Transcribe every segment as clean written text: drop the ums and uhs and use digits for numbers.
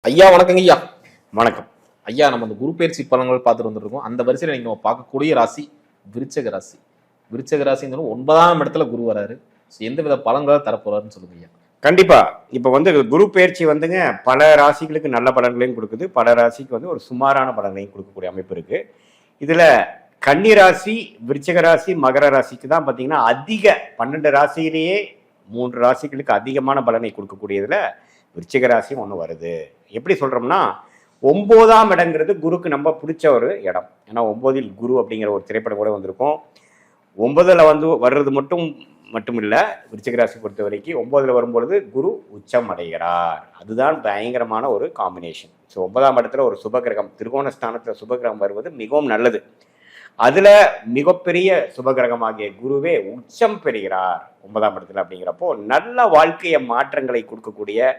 ஐயா வணக்கங்க ஐயா. வணக்கம். ஐயா நம்ம அந்த குரு பயிற்சி பலன்கள் பார்த்துட்டு வந்துருக்கோம். அந்த வரிசையில் நீங்க நம்ம பார்க்கக்கூடிய ராசி விருச்சக ராசி. விருச்சக ராசின்னு 9ஆம் இடத்துல குரு வராரு. எந்த வித பலன்களை தரப்போறாருன்னு சொல்லுங்க ஐயா. கண்டிப்பா. இப்ப குரு பயிற்சி பல ராசிகளுக்கு நல்ல பலன்களையும் கொடுக்குது, பல ராசிக்கு ஒரு சுமாரான பலன்களையும் கொடுக்கக்கூடிய அமைப்பு இருக்கு. இதுல கன்னி ராசி, விருச்சிக ராசி, மகர ராசிக்கு தான் பாத்தீங்கன்னா அதிக 12 ராசியிலேயே 3 ராசிகளுக்கு அதிகமான பலனை கொடுக்கக்கூடியதுல விருச்சிக ராசியும் ஒன்று வருது. எப்படி சொல்றோம்னா 9ஆம் இடங்கிறது குருக்கு நம்ம பிடிச்ச ஒரு இடம். ஏன்னா 9இல் குரு அப்படிங்கிற ஒரு திரைப்படம் கூட வந்திருக்கும். 9ல் வர்றது மட்டும் இல்லை, விருச்சிக ராசி பொறுத்த வரைக்கும் 9ல் வரும்பொழுது குரு உச்சம் அடைகிறார். அதுதான் பயங்கரமான ஒரு காம்பினேஷன். ஸோ 9ஆம் இடத்துல ஒரு சுபகிரகம், திரிகோணஸ்தானத்தில் சுபகிரகம் வருவது மிகவும் நல்லது. அதுல மிகப்பெரிய சுபகிரகமாகிய குருவே உச்சம் பெறுகிறார் 9ஆம் இடத்துல. அப்படிங்கிறப்போ நல்ல வாழ்க்கைய மாற்றங்களை கொடுக்கக்கூடிய,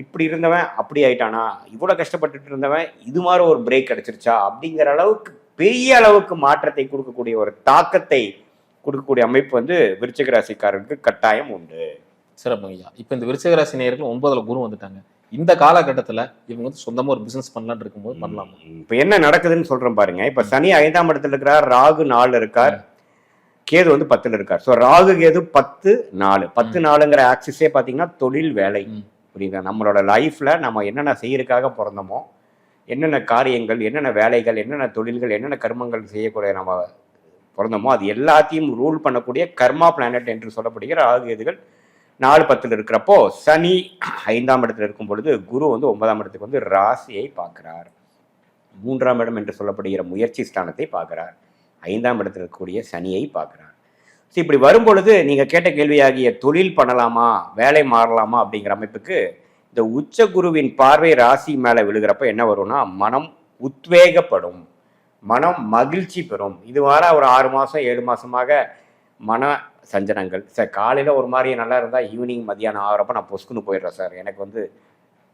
இப்படி இருந்தவன் அப்படி ஆயிட்டானா, இவ்வளவு கஷ்டப்பட்டுட்டு இருந்தவன் இது மாதிரி ஒரு பிரேக் கிடைச்சிருச்சா அப்படிங்கிற அளவுக்கு பெரிய அளவுக்கு மாற்றத்தை கொடுக்கக்கூடிய ஒரு தாக்கத்தை கொடுக்கக்கூடிய அமைப்பு விருச்சிக ராசிக்காரருக்கு கட்டாயம் உண்டு. சிறப்பு ஐயா. இப்ப இந்த விருச்சிக ராசி நேயர்கள் 9ல் குரு வந்துட்டாங்க. இந்த காலகட்டத்துல இவங்க சொந்தமா ஒரு பிசினஸ் பண்ணலான்னு இருக்கும்போது பண்ணலாம். இப்ப என்ன நடக்குதுன்னு சொல்றேன் பாருங்க. இப்ப சனி 5ஆம் இடத்துல இருக்கிறார், ராகு 4 இருக்கார், கேது 10ல் இருக்கார். ஸோ ராகு கேது 10-4 ஆக்சிஸே பாத்தீங்கன்னா தொழில் வேலை. புரியுதா? நம்மளோட லைஃப்ல நம்ம என்னென்ன செய்யறதுக்காக பிறந்தோமோ, என்னென்ன காரியங்கள், என்னென்ன வேலைகள், என்னென்ன தொழில்கள், என்னென்ன கர்மங்கள் செய்யக்கூடிய நம்ம பிறந்தோமோ அது எல்லாத்தையும் ரூல் பண்ணக்கூடிய கர்மா பிளானட் என்று சொல்லப்படுகிற ராகு கேதுகள் 4-10ல் இருக்கிறப்போ, சனி 5ஆம் இடத்துல இருக்கும் பொழுது குரு 9ஆம் இடத்துக்கு ராசியை பார்க்கிறார். 3ஆம் இடம் என்று சொல்லப்படுகிற முயற்சி ஸ்தானத்தை பார்க்கிறார். 5ஆம் இடத்துல இருக்கக்கூடிய சனியை பார்க்கிறார். ஸோ இப்படி வரும்பொழுது நீங்க கேட்ட கேள்வியாகிய தொழில் பண்ணலாமா, வேலை மாறலாமா அப்படிங்கிற அமைப்புக்கு இந்த உச்ச குருவின் பார்வை ராசி மேல விழுகிறப்ப என்ன வரும்னா, மனம் உத்வேகப்படும், மனம் மகிழ்ச்சி பெறும். இது வர ஒரு 6 மாசம் 7 மாசமாக மன சஞ்சனங்கள். சார் காலையில் ஒரு மாதிரி நல்லா இருந்தால் ஈவினிங் மதியானம் ஆகிறப்ப நான் பொசுக்குன்னு போயிடுறேன் சார். எனக்கு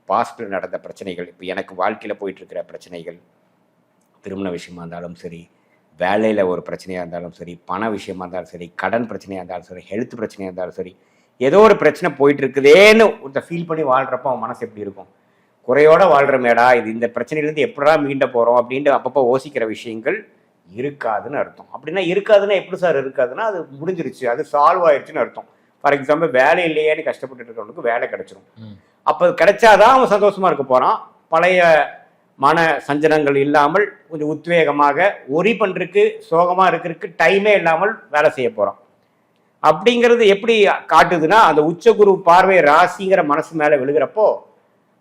பாஸ்டில் நடந்த பிரச்சனைகள், இப்போ எனக்கு வாழ்க்கையில் போயிட்டுருக்கிற பிரச்சனைகள், திருமண விஷயமா இருந்தாலும் சரி, வேலையில் ஒரு பிரச்சனையாக இருந்தாலும் சரி, பண விஷயமா இருந்தாலும் சரி, கடன் பிரச்சனையாக இருந்தாலும் சரி, ஹெல்த் பிரச்சனையாக இருந்தாலும் சரி, ஏதோ ஒரு பிரச்சனை போயிட்டு இருக்குதேன்னு ஒருத்த ஃபீல் பண்ணி வாழ்கிறப்ப அவன் மனசு எப்படி இருக்கும்? குறையோட வாழ்கிறமேடா, இந்த பிரச்சனையிலேருந்து எப்படா மீண்ட போகிறோம் அப்படின்ட்டு அப்பப்போ யோசிக்கிற விஷயங்கள் இருக்காதுன்னு அர்த்தம். அப்படின்னா இருக்காதுன்னா எப்படி சார் இருக்காதுன்னா, அது முடிஞ்சிருச்சு, அது சால்வ் ஆயிடுச்சுன்னு அர்த்தம். ஃபார் எக்ஸாம்பிள் வேலை இல்லையேன்னு கஷ்டப்பட்டு இருக்கிறவனுக்கு வேலை கிடைச்சிடும். அப்போ கிடைச்சாதான் அவன் சந்தோஷமா இருக்க போறான். பழைய மன சஞ்சனங்கள் இல்லாமல் கொஞ்சம் உத்வேகமாக ஒரி பண்றதுக்கு, சோகமா இருக்கிறதுக்கு டைமே இல்லாமல் வேலை செய்ய போறான். அப்படிங்கிறது எப்படி காட்டுதுன்னா, அந்த உச்சகுரு பார்வை ராசிங்கிற மனசு மேல விழுகிறப்போ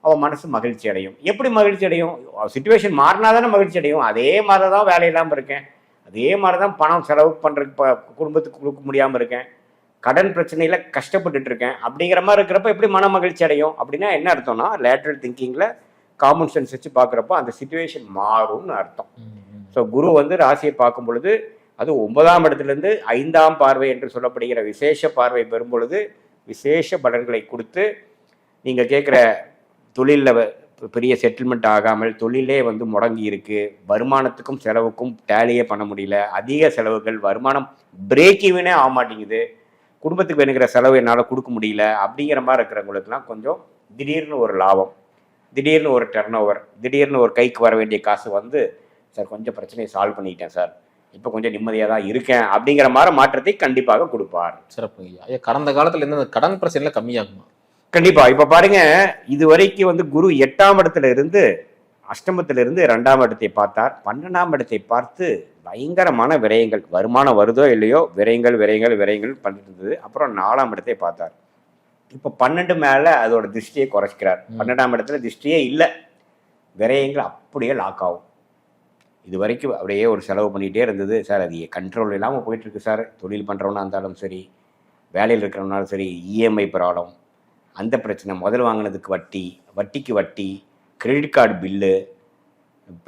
அவன் மனசு மகிழ்ச்சி அடையும். எப்படி மகிழ்ச்சி அடையும்? சிச்சுவேஷன் மாறினாதானே மகிழ்ச்சி அடையும். அதே மாதிரி தான் வேலை இல்லாமல் இருக்கேன், அதே மாதிரி தான் பணம் செலவு பண்ணுறதுக்கு குடும்பத்துக்கு கொடுக்க முடியாமல் இருக்கேன், கடன் பிரச்சனையில் கஷ்டப்பட்டுட்டு இருக்கேன். அப்படிங்கிற மாதிரி இருக்கிறப்ப எப்படி மன மகிழ்ச்சி அடையும்? அப்படின்னா என்ன அர்த்தம்னா, லேட்ரல் திங்கிங்கில் காமன் சென்ஸ் வச்சு பார்க்குறப்போ அந்த சிச்சுவேஷன் மாறும்னு அர்த்தம். ஸோ குரு ராசியை பார்க்கும் பொழுது அது 9ஆம் இடத்துலேருந்து 5ஆம் பார்வை என்று சொல்லப்படுகிற விசேஷ பார்வை பெறும் பொழுது விசேஷ பலன்களை கொடுத்து, நீங்கள் கேட்குற தொழிலில் பெரிய செட்டில்மெண்ட் ஆகாமல் தொழிலே முடங்கி இருக்கு, வருமானத்துக்கும் செலவுக்கும் டேலியே பண்ண முடியல, அதிக செலவுகள், வருமானம் பிரேக் ஈவனே ஆக மாட்டேங்குது, குடும்பத்துக்கு வேணுங்கிற செலவு என்னால் கொடுக்க முடியல அப்படிங்கிற மாதிரி இருக்கிறவங்களுக்குலாம் கொஞ்சம் திடீர்னு ஒரு லாபம், திடீர்னு ஒரு டர்ன் ஓவர், திடீர்னு ஒரு கைக்கு வர வேண்டிய காசு சார் கொஞ்சம் பிரச்சனையை சால்வ் பண்ணிக்கிட்டேன் சார், இப்போ கொஞ்சம் நிம்மதியாக தான் இருக்கேன் அப்படிங்கிற மாதிரி மாற்றத்தை கண்டிப்பாக கொடுப்பார். சிறப்பு ஐயா. கடந்த காலத்தில் இந்த கடன் பிரச்சனைல கம்மியாகுமா? கண்டிப்பா. இப்ப பாருங்க, இது வரைக்கும் குரு 8ஆம் இடத்துல இருந்து அஷ்டமத்துல இருந்து 2ஆம் இடத்தை பார்த்தார். 12ஆம் இடத்தை பார்த்து பயங்கரமான விரயங்கள், வருமானம் வருதோ இல்லையோ விரயங்கள் பண்ணிட்டு இருந்தது. அப்புறம் 4ஆம் இடத்தை பார்த்தார். இப்ப 12 மேல அதோட திருஷ்டியை குறைச்சிக்கிறார். 12ஆம் இடத்துல திருஷ்டியே இல்லை, விரயங்கள் அப்படியே லாக் ஆகும். இது வரைக்கும் அப்படியே ஒரு செலவு பண்ணிகிட்டே இருந்தது சார், அது கண்ட்ரோல் இல்லாமல் போயிட்டு இருக்கு சார். தொழில் பண்ணுறவனா இருந்தாலும் சரி, வேலையில் இருக்கிறவனாலும் சரி, இஎம்ஐ ப்ராப்ளம், அந்த பிரச்சனை, முதல் வாங்கினதுக்கு வட்டிக்கு வட்டி, credit card bill,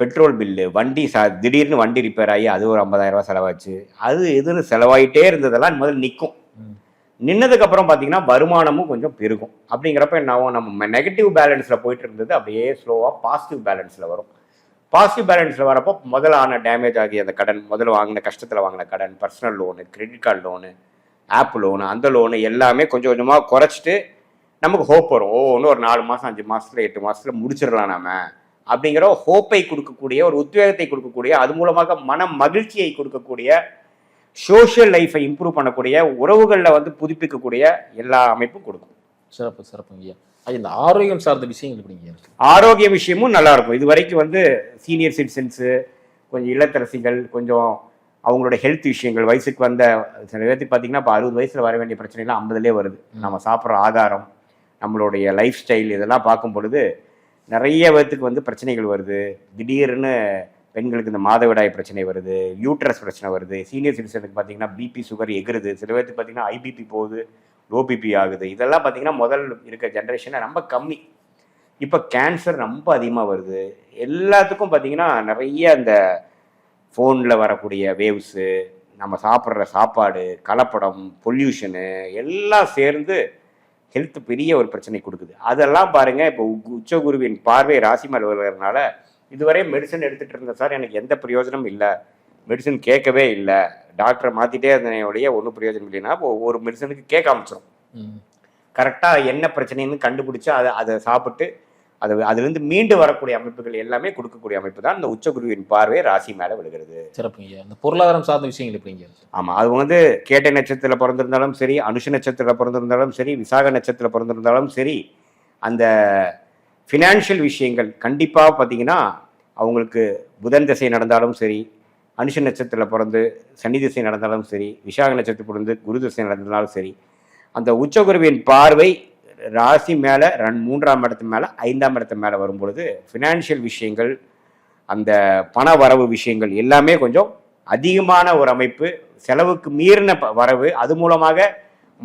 petrol bill, திடீர்னு வண்டி ரிப்பேர் ஆகி அது ஒரு 50,000 ரூபா செலவாச்சு, அது இதுன்னு செலவாயிட்டே இருந்ததெல்லாம் முதல்ல நிற்கும். நின்னதுக்கப்புறம் பார்த்தீங்கன்னா வருமானமும் கொஞ்சம் பெருகும். அப்படிங்கிறப்ப என்ன ஆகும், நம்ம நெகட்டிவ் பேலன்ஸில் போயிட்டு இருந்தது அப்படியே ஸ்லோவாக பாசிட்டிவ் பேலன்ஸில் வரும். பாசிட்டிவ் பேலன்ஸில் வரப்போ முதலான டேமேஜ் ஆகி அந்த கடன், முதல்ல வாங்கின கஷ்டத்தில் வாங்கின கடன், personal loan, credit card loan, app loan, அந்த லோனு எல்லாமே கொஞ்சம் கொஞ்சமாக குறைச்சிட்டு நமக்கு ஹோப் வரும். இன்னும் ஒரு 4 மாதம் 5 மாதத்துல 8 மாதத்துல முடிச்சிடலாம் நாம அப்படிங்கிற ஹோப்பை கொடுக்கக்கூடிய, ஒரு உத்வேகத்தை கொடுக்கக்கூடிய, அது மூலமாக மன மகிழ்ச்சியை கொடுக்கக்கூடிய, சோஷியல் லைஃப்பை இம்ப்ரூவ் பண்ணக்கூடிய, உறவுகளில் வந்து புதுப்பிக்கக்கூடிய எல்லா அமைப்பும் கொடுக்கும். சிறப்பு சிறப்புங்க ஐயா. இந்த ஆரோக்கியம் சார்ந்த விஷயங்கள் எப்படிங்க இருக்கு? ஆரோக்கிய விஷயமும் நல்லா இருக்கும். இது வரைக்கும் வந்து சீனியர் சிட்டிசன்ஸு, கொஞ்சம் இல்லத்தரசிகள், கொஞ்சம் அவங்களோட ஹெல்த் விஷயங்கள், வயசுக்கு வந்த சில பேர்த்துக்கு பார்த்தீங்கன்னா இப்போ 60 வயசில் வர வேண்டிய பிரச்சனைலாம் 50லே வருது. நம்ம சாப்பிட்ற ஆகாரம், நம்மளுடைய லைஃப் ஸ்டைல் இதெல்லாம் பார்க்கும் பொழுது நிறைய பேர்த்துக்கு வந்து பிரச்சனைகள் வருது. திடீர்னு பெண்களுக்கு இந்த மாதவிடாய் பிரச்சனை வருது, யூட்ரஸ் பிரச்சனை வருது. சீனியர் சிட்டிசனுக்கு பார்த்தீங்கன்னா பிபி சுகர் எகுறுது. சில பேர்த்துக்கு பார்த்தீங்கன்னா ஐபிபி போகுது, லோ பிபி ஆகுது. இதெல்லாம் பார்த்தீங்கன்னா முதல் இருக்க ஜென்ரேஷனில் ரொம்ப கம்மி. இப்போ கேன்சர் ரொம்ப அதிகமாக வருது. எல்லாத்துக்கும் பார்த்தீங்கன்னா நிறைய இந்த ஃபோனில் வரக்கூடிய வேவ்ஸு, நம்ம சாப்பிட்ற சாப்பாடு, கலப்படம், பொல்யூஷனு எல்லாம் சேர்ந்து ஹெல்த் பெரிய ஒரு பிரச்சனை கொடுக்குது. அதெல்லாம் பாருங்கள், இப்போ உச்சகுருவின் பார்வை ராசி மேல் வருகிறதுனால இதுவரை மெடிசன் எடுத்துகிட்டு இருந்தேன் சார், எனக்கு எந்த பிரயோஜனமும் இல்லை, மெடிசன் கேட்கவே இல்லை, டாக்டரை மாற்றிட்டே இருந்தனையோடைய ஒன்றும் பிரயோஜனம் இல்லைன்னா ஒவ்வொரு மெடிசனுக்கு கேட்க ஆரம்பிச்சிடும். கரெக்டாக என்ன பிரச்சனைன்னு கண்டுபிடிச்சி அதை சாப்பிட்டு அதுலேருந்து மீண்டு வரக்கூடிய அமைப்புகள் எல்லாமே கொடுக்கக்கூடிய அமைப்பு தான் இந்த உச்சகுருவின் பார்வை ராசி மேலே விழுகிறது. சிறப்புங்க. இந்த பொருளாதாரம் சார்ந்த விஷயங்கள் எப்படிங்க? ஆமாம், அது வந்து கேட்டை நட்சத்திரத்தில் பிறந்திருந்தாலும் சரி, அனுஷ நட்சத்திரத்தில் பிறந்திருந்தாலும் சரி, விசாக நட்சத்திரத்தில் பிறந்திருந்தாலும் சரி, அந்த ஃபினான்ஷியல் விஷயங்கள் கண்டிப்பாக பார்த்தீங்கன்னா அவங்களுக்கு புதன் திசை நடந்தாலும் சரி, அனுஷ நட்சத்திரத்தில் பிறந்து சனி திசை நடந்தாலும் சரி, விசாக நட்சத்திரம் பிறந்து குரு திசை நடந்தாலும் சரி, அந்த உச்சகுருவின் பார்வை ராசி மேலே 3ஆம் இடத்து மேலே 5ஆம் இடத்து மேலே வரும்பொழுது ஃபினான்ஷியல் விஷயங்கள், அந்த பண வரவு விஷயங்கள் எல்லாமே கொஞ்சம் அதிகமான ஒரு அமைப்பு, செலவுக்கு மீறின வரவு, அது மூலமாக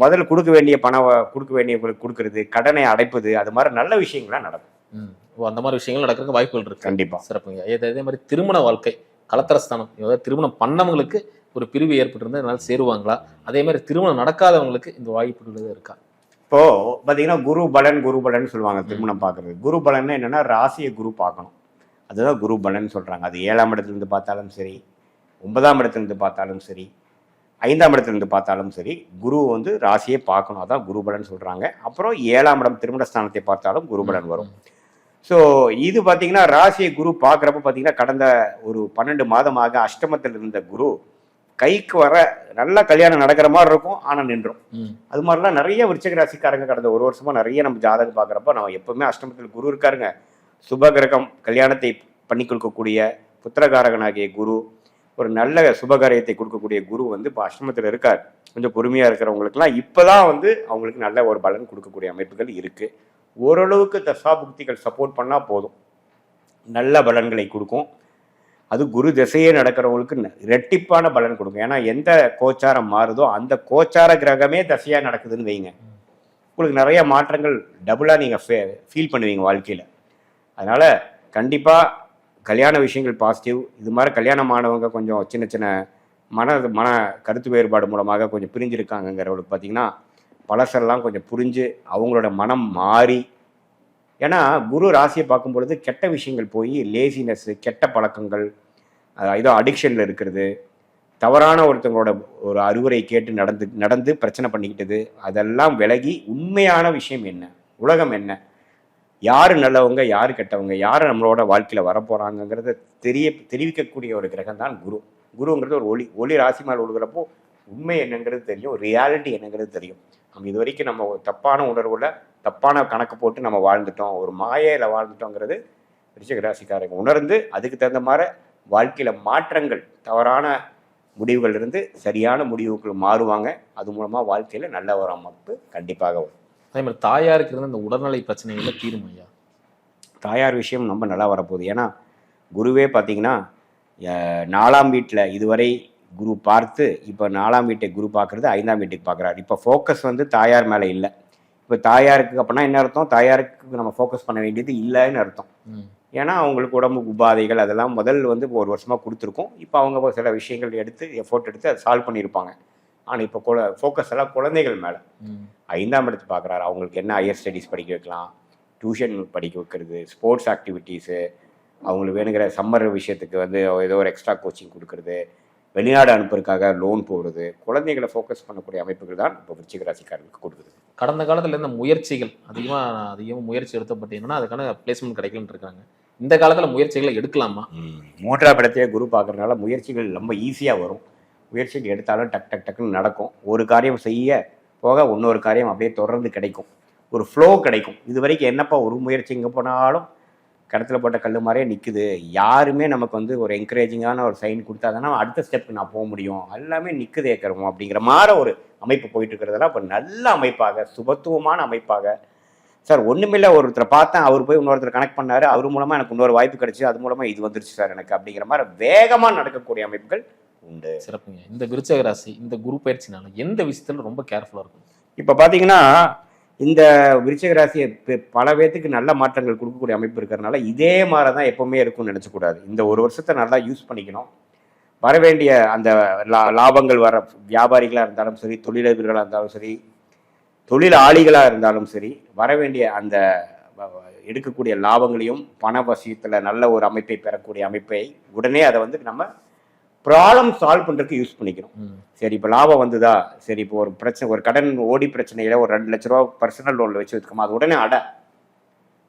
முதல்ல கொடுக்க வேண்டியவங்களுக்கு கொடுக்கறது, கடனை அடைப்பது, அது மாதிரி நல்ல விஷயங்கள்லாம் நடக்கும். அந்த மாதிரி விஷயங்கள் நடக்கிறதுக்கு வாய்ப்புகள் இருக்கு. கண்டிப்பாக. சிறப்புங்க. அதே மாதிரி திருமண வாழ்க்கை, கலத்திரஸ்தானம், அதாவது திருமணம் பண்ணவங்களுக்கு ஒரு பிரிவு ஏற்பட்டிருந்தா இதனால சேருவாங்களா? அதே மாதிரி திருமணம் நடக்காதவங்களுக்கு இந்த வாய்ப்புகள் இருக்கா? இப்போ பார்த்தீங்கன்னா குரு பலன் சொல்லுவாங்க திருமணம் பார்க்கறது. குரு பலன் என்னன்னா ராசியை குரு பார்க்கணும், அதுதான் குரு பலன் சொல்றாங்க. அது 7ஆம் இடத்துலேருந்து பார்த்தாலும் சரி, 9ஆம் இடத்துலேருந்து பார்த்தாலும் சரி, 5ஆம் இடத்துலேருந்து பார்த்தாலும் சரி, குரு வந்து ராசியை பார்க்கணும், அதான் குரு பலன் சொல்றாங்க. அப்புறம் 7ஆம் இடம் திருமணஸ்தானத்தை பார்த்தாலும் குரு பலன் வரும். ஸோ இது பார்த்தீங்கன்னா ராசியை குரு பார்க்குறப்ப பார்த்தீங்கன்னா கடந்த ஒரு 12 மாதமாக அஷ்டமத்தில் இருந்த குரு கைக்கு வர நல்லா கல்யாணம் நடக்கிற மாதிரி இருக்கும், ஆனால் நின்றும். அது மாதிரிலாம் நிறைய விருச்சிக ராசிக்காரங்க கடந்த ஒரு வருஷமா நிறைய நம்ம ஜாதகம் பார்க்குறப்ப நம்ம எப்பவுமே அஷ்டமத்தில் குரு இருக்காருங்க. சுபகிரகம், கல்யாணத்தை பண்ணி கொடுக்கக்கூடிய புத்திரகாரகனாகிய குரு, ஒரு நல்ல சுபகாரியத்தை கொடுக்கக்கூடிய குரு வந்து இப்போ அஷ்டமத்தில் இருக்கார். கொஞ்சம் பொறுமையாக இருக்கிறவங்களுக்குலாம் இப்போ தான் வந்து அவங்களுக்கு நல்ல ஒரு பலன் கொடுக்கக்கூடிய அமைப்புகள் இருக்குது. ஓரளவுக்கு தசாபுக்திகள் சப்போர்ட் பண்ணால் போதும், நல்ல பலன்களை கொடுக்கும். அது குரு திசையே நடக்கிறவங்களுக்கு இரட்டிப்பான பலன் கொடுக்கும். ஏன்னா எந்த கோச்சாரம் மாறுதோ அந்த கோச்சார கிரகமே தசையாக நடக்குதுன்னு வைங்க, உங்களுக்கு நிறைய மாற்றங்கள் டபுளாக நீங்கள் ஃபீல் பண்ணுவீங்க வாழ்க்கையில். அதனால் கண்டிப்பாக கல்யாண விஷயங்கள் பாசிட்டிவ். இது மாதிரி கல்யாணமானவங்க கொஞ்சம் சின்ன சின்ன மன கருத்து வேறுபாடு மூலமாக கொஞ்சம் பிரிஞ்சிருக்காங்கங்கிறவங்களுக்கு பார்த்தீங்கன்னா பழசெல்லாம் கொஞ்சம் புரிஞ்சு அவங்களோட மனம் மாறி, ஏன்னா குரு ராசியை பார்க்கும் பொழுது கெட்ட விஷயங்கள் போய் லேசினஸ்ஸு, கெட்ட பழக்கங்கள், ஏதோ அடிக்ஷனில் இருக்கிறது, தவறான ஒருத்தவங்களோட ஒரு அறிவுரை கேட்டு நடந்து பிரச்சனை பண்ணிக்கிட்டது, அதெல்லாம் விலகி உண்மையான விஷயம் என்ன, உலகம் என்ன, யார் நல்லவங்க யார் கெட்டவங்க, யார் நம்மளோட வாழ்க்கையில் வரப்போகிறாங்கங்கிறத தெரிவிக்கக்கூடிய ஒரு கிரகம் தான் குரு. குருங்கிறது ஒரு ஒளி ராசி மேலே ஒழுகிறப்போ உண்மை என்னங்கிறது தெரியும், ரியாலிட்டி என்னங்கிறது தெரியும். நம்ம இது வரைக்கும் நம்ம தப்பான உணர்வுல தப்பான கணக்கு போட்டு நம்ம வாழ்ந்துட்டோம், ஒரு மாயையில் வாழ்ந்துட்டோங்கிறது விருச்சிக ராசிக்காரங்க உணர்ந்து அதுக்கு தகுந்த மாதிரி வாழ்க்கையில் மாற்றங்கள், தவறான முடிவுகள் இருந்து சரியான முடிவுகள் மாறுவாங்க. அது மூலமாக வாழ்க்கையில் நல்ல ஒரு அமைப்பு கண்டிப்பாக வரும். அதே மாதிரி தாயாருக்கு இருந்த இந்த உடல்நிலை பிரச்சனைகளை தீரும் ஐயா? தாயார் விஷயம் ரொம்ப நல்லா வரப்போகுது. ஏன்னா குருவே பார்த்தீங்கன்னா 4ஆம் வீட்டில் இதுவரை குரு பார்த்து இப்போ 4ஆம் வீட்டை குரு பார்க்குறது 5ஆம் வீட்டுக்கு பார்க்குறாரு. இப்போ ஃபோக்கஸ் வந்து தாயார் மேலே இல்லை. இப்போ தாயாருக்கு அப்படின்னா என்ன அர்த்தம், தாயாருக்கு நம்ம ஃபோக்கஸ் பண்ண வேண்டியது இல்லைன்னு அர்த்தம். ஏன்னா அவங்களுக்கு உடம்பு உபாதைகள் அதெல்லாம் முதல் வந்து ஒரு வருஷமாக கொடுத்துருக்கோம். இப்போ அவங்க சில விஷயங்கள் எடுத்து எஃபோர்ட் எடுத்து அதை சால்வ் பண்ணியிருப்பாங்க. ஆனால் இப்போ ஃபோக்கஸ் எல்லாம் குழந்தைகள் மேலே. 5ஆம் இடத்து பார்க்குறாரு, அவங்களுக்கு என்ன ஹையர் ஸ்டடீஸ் படிக்க வைக்கலாம், டியூஷன் படிக்க வைக்கிறது, ஸ்போர்ட்ஸ் ஆக்டிவிட்டீஸு, அவங்களுக்கு வேணுங்கிற சம்மர் விஷயத்துக்கு வந்து ஏதோ ஒரு எக்ஸ்ட்ரா கோச்சிங் கொடுக்குறது, வெளிநாடு அனுப்புறதுக்காக லோன் போடுறது, குழந்தைகளை ஃபோக்கஸ் பண்ணக்கூடிய அமைப்புகள் தான் இப்போ விருச்சிக ராசிக்காரர்களுக்கு கொடுக்குது. கடந்த காலத்துல இருந்த முயற்சிகள் அதிகமா முயற்சி எடுத்தப்பட்டீங்கன்னா அதுக்கான பிளேஸ்மெண்ட் கிடைக்கலன்னு இருக்காங்க. இந்த காலத்துல முயற்சிகளை எடுக்கலாமா? மூன்றாம் இடத்தையே குரு பார்க்கறதுனால முயற்சிகள் ரொம்ப ஈஸியாக வரும். முயற்சிகள் எடுத்தாலும் டக் டக் டக்குன்னு நடக்கும். ஒரு காரியம் செய்ய போக இன்னொரு காரியம் அப்படியே தொடர்ந்து கிடைக்கும். ஒரு ஃப்ளோ கிடைக்கும். இது வரைக்கும் என்னப்பா ஒரு முயற்சி எங்கே போனாலும் கடத்தில் போட்ட கல் மாதிரியே நிற்குது. யாருமே நமக்கு வந்து ஒரு என்கரேஜிங்கான ஒரு சைன் கொடுத்தா தானே அடுத்த ஸ்டெப்புக்கு நான் போக முடியும். எல்லாமே நிற்குதே கருமம் அப்படிங்கிற மாதிரி ஒரு அமைப்பு போயிட்டு இருக்கிறதெல்லாம் இப்போ நல்ல அமைப்பாக, சுபத்துவமான அமைப்பாக, சார் ஒன்றுமில்ல ஒருத்தரை பார்த்தேன், அவர் போய் இன்னொருத்தர் கனெக்ட் பண்ணாரு, அவர் மூலமாக எனக்கு இன்னொரு வாய்ப்பு கிடைச்சி, அது மூலமாக இது வந்துருச்சு சார் எனக்கு அப்படிங்கிற மாதிரி வேகமாக நடக்கக்கூடிய அமைப்புகள் உண்டு. சிறப்புங்க. இந்த விருச்சக ராசி இந்த குரு பயிற்சினால எந்த விஷயத்துல ரொம்ப கேர்ஃபுல்லா இருக்கும்? இப்போ பார்த்தீங்கன்னா இந்த விருச்சிக ராசியை பல பேர்த்துக்கு நல்ல மாற்றங்கள் கொடுக்கக்கூடிய அமைப்பு இருக்கிறதுனால இதே மாதிரி தான் எப்பவுமே இருக்கும்னு நினச்சக்கூடாது. இந்த ஒரு வருஷத்தை நல்லா யூஸ் பண்ணிக்கணும். வர வேண்டிய அந்த லாபங்கள் வர வியாபாரிகளாக இருந்தாலும் சரி, தொழிலதிபர்களாக இருந்தாலும் சரி, தொழிலாளிகளாக இருந்தாலும் சரி, வர வேண்டிய அந்த எடுக்கக்கூடிய லாபங்களையும் பண வசியத்தில் நல்ல ஒரு அமைப்பை பெறக்கூடிய அமைப்பை உடனே அதை வந்து நம்ம ப்ராப்ளம் சால்வ் பண்ணுறதுக்கு யூஸ் பண்ணிக்கணும். சரி இப்போ லாபம் வந்துதா, சரி இப்போ ஒரு பிரச்சனை, ஒரு கடன் ஓடி பிரச்சனையில ஒரு 2 லட்ச ரூபா பர்சனல் லோனில் வச்சு வச்சுக்கோமா, அது உடனே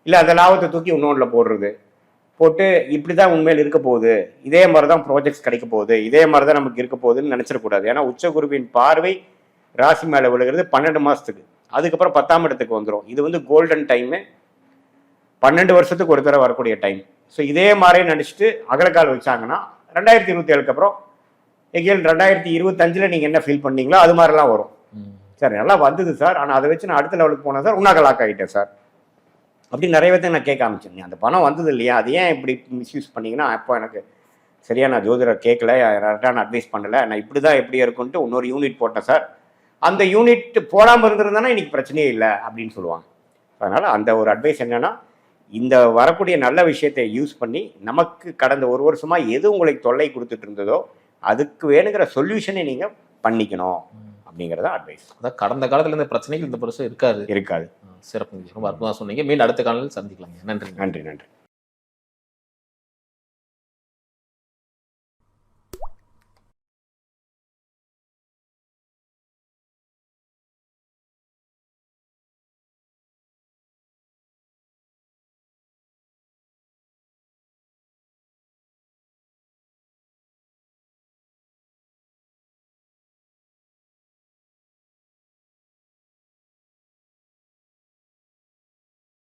இல்லை அந்த லாபத்தை தூக்கி இன்னொன்றில் போட்டு இப்படி தான் உண்மையில் இருக்க போகுது, இதே மாதிரி தான் ப்ராஜெக்ட்ஸ் கிடைக்க போகுது, இதே மாதிரி தான் நமக்கு இருக்க போகுதுன்னு நினச்சிடக்கூடாது. ஏன்னா உச்சகுருவின் பார்வை ராசி மேலே விழுகிறது 12 மாதத்துக்கு, அதுக்கப்புறம் 10ஆம் இடத்துக்கு வந்துடும். இது வந்து கோல்டன் டைமு, 12 வருஷத்துக்கு ஒரு தடவை வரக்கூடிய டைம். ஸோ இதே மாதிரி நினச்சிட்டு அகலக்கால் வச்சாங்கன்னா 2027க்கு அப்புறம் எங்கேயும் 2025 நீங்கள் என்ன ஃபீல் பண்ணீங்களோ அது மாதிரிலாம் வரும். சார் நல்லா வந்தது சார், ஆனால் அதை வச்சு நான் அடுத்த லெவலுக்கு போனேன் சார், உன்னாக லாக் ஆகிட்டேன் சார் அப்படி நிறைய பேர்த்து நான் கேட்க ஆரம்பிச்சேன். அந்த பணம் வந்தது இல்லையா, அது ஏன் இப்படி மிஸ்யூஸ் பண்ணீங்கன்னா, அப்போ எனக்கு சரியா நான் ஜோதிடர் கேட்கல, கரெக்டான அட்வைஸ் பண்ணலை, நான் இப்படி தான் எப்படி இருக்குன்ட்டு இன்னொரு யூனிட் போட்டேன் சார், அந்த யூனிட் போடாமல் இருந்திருந்தானா இன்னைக்கு பிரச்சனையே இல்லை அப்படின்னு சொல்லுவாங்க. அதனால் அந்த ஒரு அட்வைஸ் என்னென்னா, இந்த வரக்கூடிய நல்ல விஷயத்தை யூஸ் பண்ணி நமக்கு கடந்த ஒரு வருஷமாக எது உங்களுக்கு தொல்லை கொடுத்துட்டு இருந்ததோ அதுக்கு வேணுங்கிற சொல்யூஷனை நீங்கள் பண்ணிக்கணும் அப்படிங்கிறத அட்வைஸ். அதான் கடந்த காலத்தில் இந்த பிரச்சனைகள் இந்த வருஷம் இருக்காது. சிறப்பு. ரொம்ப அற்புதமாக சொன்னீங்க. மீண்டும் அடுத்த காலையில் சந்திக்கலாங்க. நன்றி. நன்றி.